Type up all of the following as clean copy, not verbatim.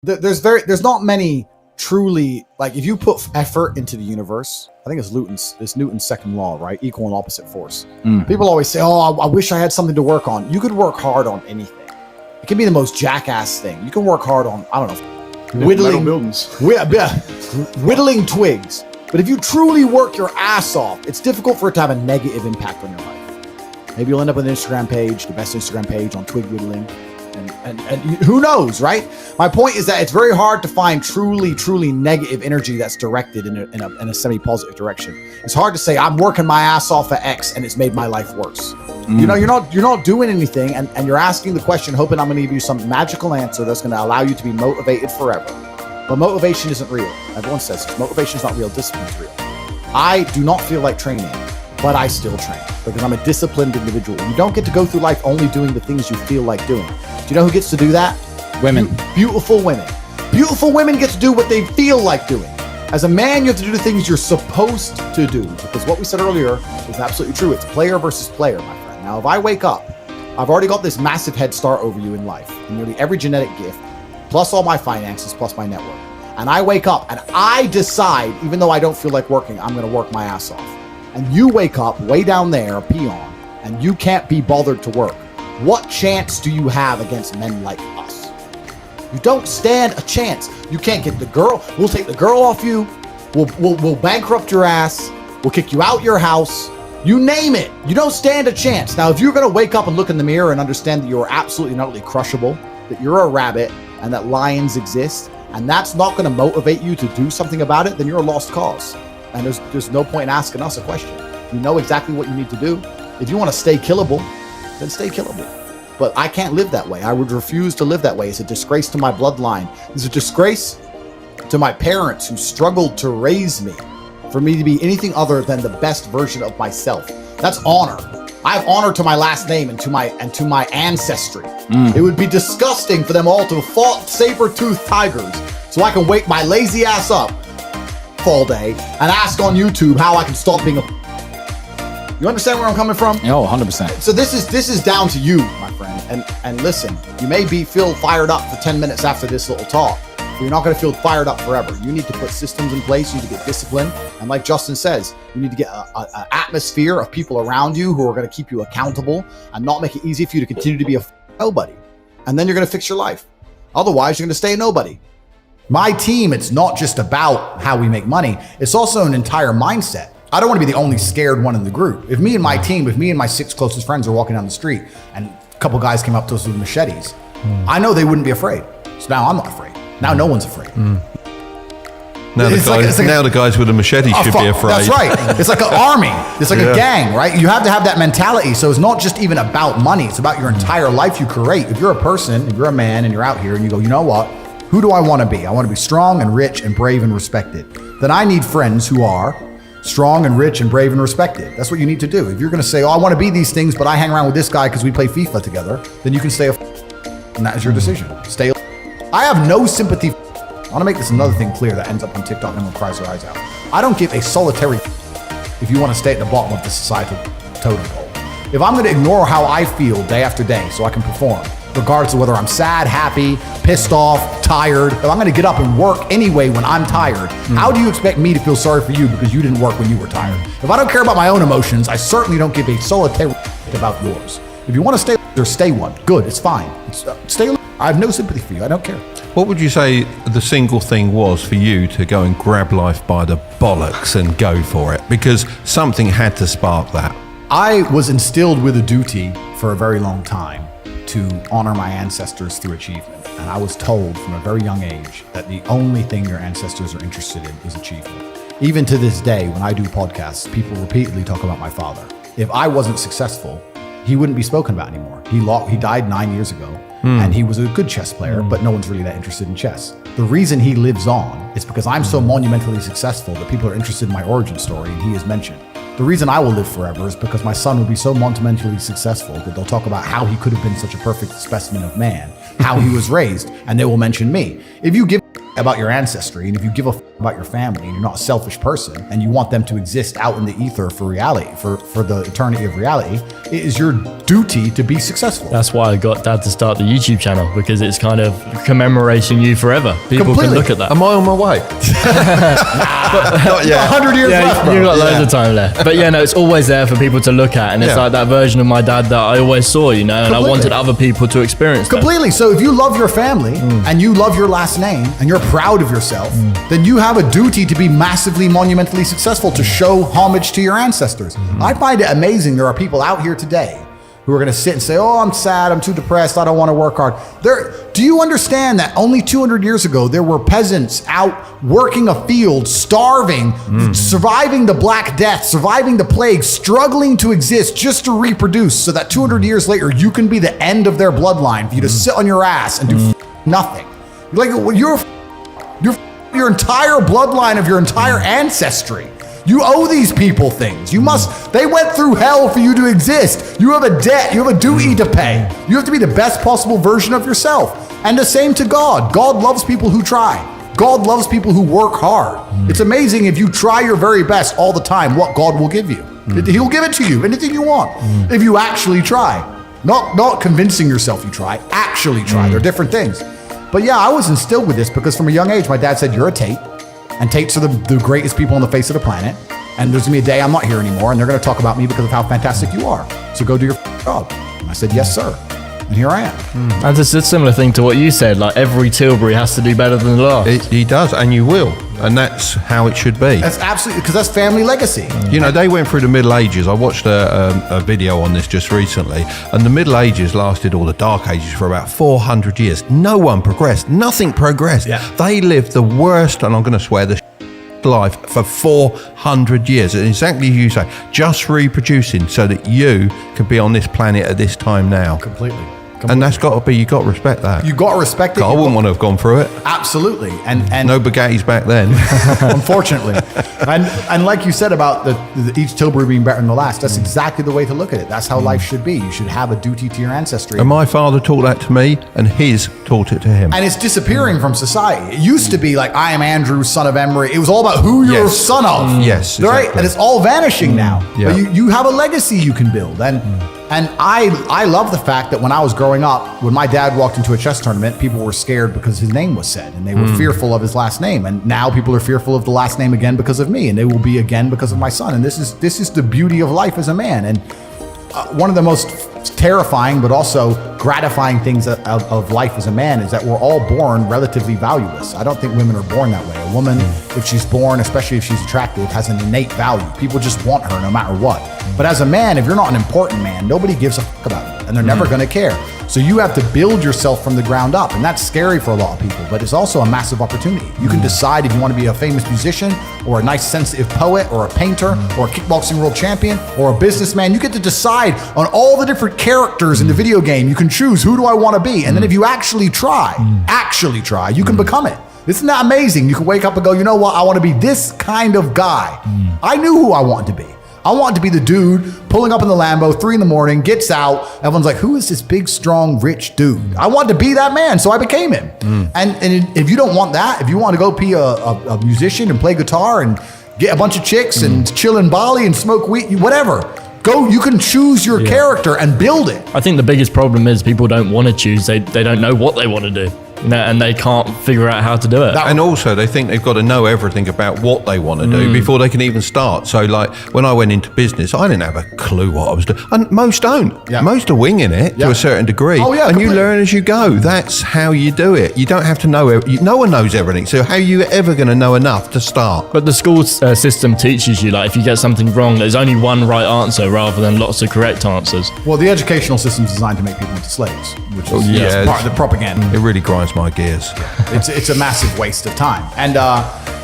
There's not many truly, like, if you put effort into the universe, I think it's Newton's second law, right? Equal and opposite force. People always say, oh, I wish I had something to work on. You could work hard on anything. It can be the most jackass thing. You can work hard on, I don't know, whittling twigs. But if you truly work your ass off, it's difficult for it to have a negative impact on your life. Maybe you'll end up with an Instagram page, the best Instagram page on twig whittling. And who knows, right? My point is that it's very hard to find truly negative energy that's directed in a semi-positive direction. It's hard to say I'm working my ass off at X and it's made my life worse. You know, you're not doing anything, and you're asking the question, hoping I'm going to give you some magical answer that's going to allow you to be motivated forever. But motivation isn't real. Everyone says this. Motivation is not real. Discipline is real. I do not feel like training, but I still train because I'm a disciplined individual. You don't get to go through life only doing the things you feel like doing. Do you know who gets to do that? Women. Beautiful women. Beautiful women get to do what they feel like doing. As a man, you have to do the things you're supposed to do, because what we said earlier is absolutely true. It's player versus player, my friend. Now, if I wake up, I've already got this massive head start over you in life, in nearly every genetic gift, plus all my finances, plus my network. And I wake up and I decide, even though I don't feel like working, I'm going to work my ass off. And you wake up way down there, a peon, and you can't be bothered to work. What chance do you have against men like us? You don't stand a chance. You can't get the girl. We'll take the girl off you. We'll bankrupt your ass. We'll kick you out your house. You name it. You don't stand a chance. Now, if you're going to wake up and look in the mirror and understand that you're absolutely and utterly crushable, that you're a rabbit and that lions exist, and that's not going to motivate you to do something about it, then you're a lost cause. And there's no point in asking us a question. You know exactly what you need to do. If you want to stay killable, then stay killable. But I can't live that way. I would refuse to live that way. It's a disgrace to my bloodline. It's a disgrace to my parents who struggled to raise me for me to be anything other than the best version of myself. That's honor. I have honor to my last name and to my ancestry. It would be disgusting for them all to have fought saber-toothed tigers so I can wake my lazy ass up all day and ask on YouTube how I can stop being a... You understand where I'm coming from? Oh, 100%. So this is down to you, my friend. And listen, you may feel fired up for 10 minutes after this little talk, but you're not going to feel fired up forever. You need to put systems in place. You need to get discipline. And like Justin says, you need to get an atmosphere of people around you who are going to keep you accountable and not make it easy for you to continue to be a nobody. And then you're going to fix your life. Otherwise, you're going to stay a nobody. My team, it's not just about how we make money. It's also an entire mindset. I don't want to be the only scared one in the group. If me and my 6 closest friends are walking down the street and a couple guys came up to us with machetes, I know they wouldn't be afraid. So now I'm not afraid. Now no one's afraid. Now the guys with a machete should be afraid. That's right. It's like an army. It's like a gang, right? You have to have that mentality. So it's not just even about money. It's about your entire life you create. If you're a person, if you're a man and you're out here and you go, you know what? Who do I want to be? I want to be strong and rich and brave and respected. Then I need friends who are strong and rich and brave and respected. That's what you need to do. If you're going to say, oh, I want to be these things, but I hang around with this guy because we play FIFA together, then you can stay and that is your decision. Stay. I have no sympathy. I want to make this another thing clear that ends up on TikTok and everyone cries their eyes out. I don't give a solitary if you want to stay at the bottom of the societal totem pole. If I'm going to ignore how I feel day after day so I can perform, regardless of whether I'm sad, happy, pissed off, tired, if I'm going to get up and work anyway when I'm tired, how do you expect me to feel sorry for you because you didn't work when you were tired? If I don't care about my own emotions, I certainly don't give a solitary about yours. If you want to stay or stay one, good, it's fine. Stay. I have no sympathy for you. I don't care. What would you say the single thing was for you to go and grab life by the bollocks and go for it? Because something had to spark that. I was instilled with a duty for a very long time to honor my ancestors through achievement. And I was told from a very young age that the only thing your ancestors are interested in is achievement. Even to this day, when I do podcasts, people repeatedly talk about my father. If I wasn't successful, he wouldn't be spoken about anymore. He died 9 years ago, and he was a good chess player, but no one's really that interested in chess. The reason he lives on is because I'm so monumentally successful that people are interested in my origin story, and he is mentioned. The reason I will live forever is because my son will be so monumentally successful that they'll talk about how he could have been such a perfect specimen of man, how he was raised, and they will mention me. If you give about your ancestry, and if you give a about your family, and you're not a selfish person, and you want them to exist out in the ether for reality, for the eternity of reality, it is your duty to be successful. That's why I got Dad to start the YouTube channel, because it's kind of commemorating you forever. People Completely. can look at that. Am I on my way? Not yet. 100 years left, bro. You've got loads of time left. But yeah, no, it's always there for people to look at, and it's like that version of my dad that I always saw, you know, and Completely. I wanted other people to experience that. Completely. So if you love your family and you love your last name and you're proud of yourself, then you have a duty to be massively, monumentally successful, to show homage to your ancestors. I find it amazing there are people out here today who are going to sit and say, oh, I'm sad, I'm too depressed, I don't want to work hard. Do you understand that only 200 years ago, there were peasants out working a field, starving, surviving the Black Death, surviving the plague, struggling to exist just to reproduce, so that 200 years later, you can be the end of their bloodline, for you to sit on your ass and do nothing. Like, your entire bloodline of your entire ancestry. You owe these people things. They went through hell for you to exist. You have a debt, you have a duty to pay. You have to be the best possible version of yourself. And the same to God. God loves people who try. God loves people who work hard. It's amazing if you try your very best all the time, what God will give you. He'll give it to you, anything you want, if you actually try. Not convincing yourself you try, actually try. They're different things. But yeah, I was instilled with this because from a young age, my dad said, you're a Tate. And Tates are the greatest people on the face of the planet. And there's gonna be a day I'm not here anymore, and they're gonna talk about me because of how fantastic you are. So go do your job. And I said, yes, sir. And here I am. And it's a similar thing to what you said, like every Tilbury has to do better than the last. He does, and you will. And that's how it should be. That's absolutely, because that's family legacy. You know, they went through the Middle Ages. I watched a video on this just recently, and the Middle Ages lasted, or the Dark Ages, for about 400 years. No one progressed. Nothing progressed. Yeah. They lived the worst, and I'm going to swear, the life for 400 years. And exactly as you say, just reproducing so that you can be on this planet at this time now. Completely. And that's got to be, you got to respect that. You got to respect it. I wouldn't want to have gone through it. Absolutely. And No Bugattis back then. unfortunately. And like you said about each Tilbury being better than the last, that's exactly the way to look at it. That's how life should be. You should have a duty to your ancestry. And my father taught that to me, and his taught it to him. And it's disappearing from society. It used to be like, I am Andrew, son of Emery. It was all about who you're son of. Yes, right? exactly. And it's all vanishing now. Yeah. But you have a legacy you can build. And I love the fact that when I was growing up, when my dad walked into a chess tournament, people were scared because his name was said, and they were fearful of his last name. And now people are fearful of the last name again because of me, and they will be again because of my son. And this is the beauty of life as a man. And one of the most terrifying but also gratifying things of life as a man is that we're all born relatively valueless. I don't think women are born that way. A woman, if she's born, especially if she's attractive, has an innate value. People just want her no matter what. But as a man, if you're not an important man, nobody gives a fuck about you, and they're never going to care. So you have to build yourself from the ground up, and that's scary for a lot of people, but it's also a massive opportunity. You can decide if you want to be a famous musician or a nice sensitive poet or a painter or a kickboxing world champion or a businessman. You get to decide on all the different characters in the video game. You can choose, who do I want to be? And then if you actually try, you can become it. Isn't that amazing? You can wake up and go, you know what? I want to be this kind of guy. I knew who I wanted to be. I want to be the dude pulling up in the Lambo, 3 a.m, gets out. Everyone's like, who is this big, strong, rich dude? I wanted to be that man, so I became him. And if you don't want that, if you want to go be a musician and play guitar and get a bunch of chicks and chill in Bali and smoke weed, whatever, go, you can choose your character and build it. I think the biggest problem is people don't want to choose. They don't know what they want to do. And they can't figure out how to do it. And also, they think they've got to know everything about what they want to do before they can even start. So, like, when I went into business, I didn't have a clue what I was doing. And most don't. Yeah. Most are winging it to a certain degree. Oh, yeah, and completely. you learn as you go. That's how you do it. You don't have to know. No one knows everything. So how are you ever going to know enough to start? But the school system teaches you, like, if you get something wrong, there's only one right answer rather than lots of correct answers. Well, the educational system's designed to make people into slaves, which is part of the propaganda. It really grinds my gears. It's a massive waste of time. And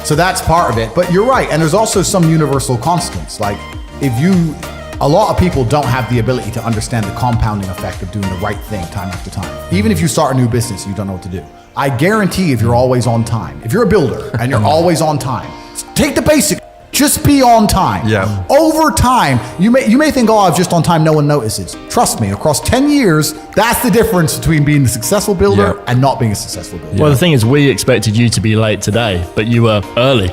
so that's part of it. But you're right. And there's also some universal constants. Like, a lot of people don't have the ability to understand the compounding effect of doing the right thing time after time. Even if you start a new business and you don't know what to do. I guarantee if you're always on time, if you're a builder and you're always on time, take the basic, Just be on time. Yeah. Over time, you may think, oh, I'm just on time, no one notices. Trust me, across 10 years, that's the difference between being a successful builder and not being a successful builder. Well, the thing is, we expected you to be late today, but you were early.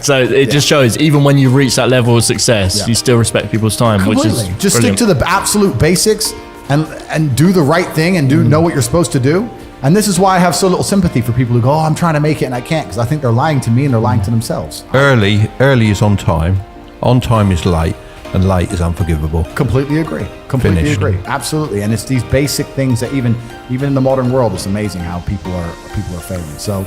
So it just shows, even when you reach that level of success, you still respect people's time, Completely. which is just brilliant. stick to the absolute basics and do the right thing and know what you're supposed to do. And this is why I have so little sympathy for people who go, oh, I'm trying to make it and I can't, because I think they're lying to me and they're lying to themselves. Early is on time is late, and late is unforgivable. Completely agree. Completely Finished. agree. Absolutely. And it's these basic things that even in the modern world, it's amazing how people are failing. So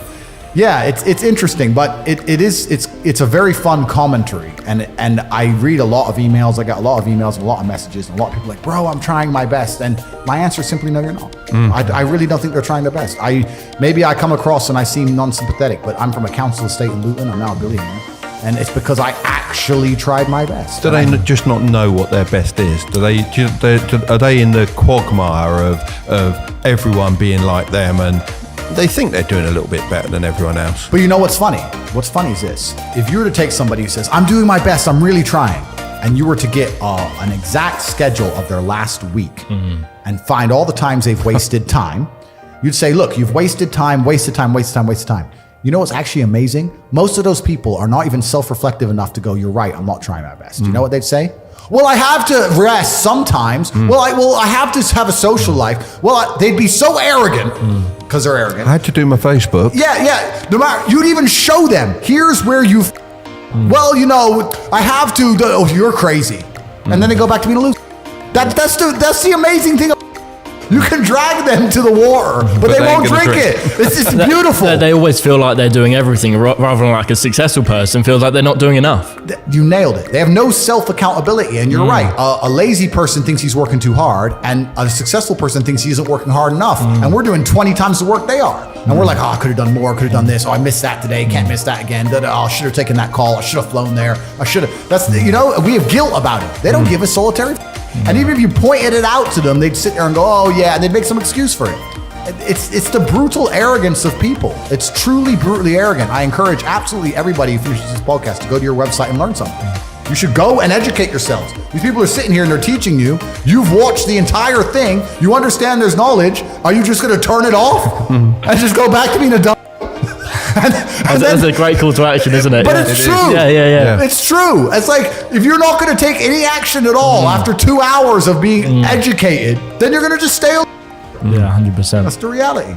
yeah, it's interesting, but it's a very fun commentary. And I read a lot of emails. I got a lot of emails and a lot of messages, and a lot of people like, bro, I'm trying my best. And my answer is simply, no, you're not. I really don't think they're trying their best. Maybe I come across and I seem non-sympathetic, but I'm from a council estate in Luton. I'm now a billionaire. And it's because I actually tried my best. Do they just not know what their best is? Are they in the quagmire of everyone being like them, and they think they're doing a little bit better than everyone else? But you know what's funny? What's funny is this. If you were to take somebody who says, I'm doing my best, I'm really trying, and you were to get an exact schedule of their last week and find all the times they've wasted time, you'd say, look, you've wasted time. You know what's actually amazing? Most of those people are not even self-reflective enough to go, you're right, I'm not trying my best. You know what they'd say? Well, I have to rest sometimes. Well, I have to have a social life. Well, they'd be so arrogant because they're arrogant. I had to do my Facebook. Yeah. No matter, you'd even show them, here's where you've, well, I have to, oh, you're crazy. And then they go back to being a loser. That's the amazing thing. You can drag them to the water, but they won't drink it. It's just beautiful. They always feel like they're doing everything, rather than like a successful person feels like they're not doing enough. You nailed it. They have no self-accountability, and you're right. A lazy person thinks he's working too hard, and a successful person thinks he isn't working hard enough. And we're doing 20 times the work they are. And we're like, oh, I could have done more, could have done this. Oh, I missed that today, can't miss that again. Oh, I should have taken that call. I should have flown there. I should have. We have guilt about it. They don't give a solitary. And even if you pointed it out to them, they'd sit there and go, oh yeah, and they'd make some excuse for it. It's the brutal arrogance of people. It's truly brutally arrogant. I encourage absolutely everybody who finishes this podcast to go to your website and learn something. You should go and educate yourselves. These people are sitting here and they're teaching you. You've watched the entire thing. You understand there's knowledge. Are you just going to turn it off and just go back to being a dumb? That's a great call to action, isn't it? But it's true. Yeah. It's true. It's like, if you're not going to take any action at all after 2 hours of being educated, then you're going to just stay. Yeah, 100%. That's the reality.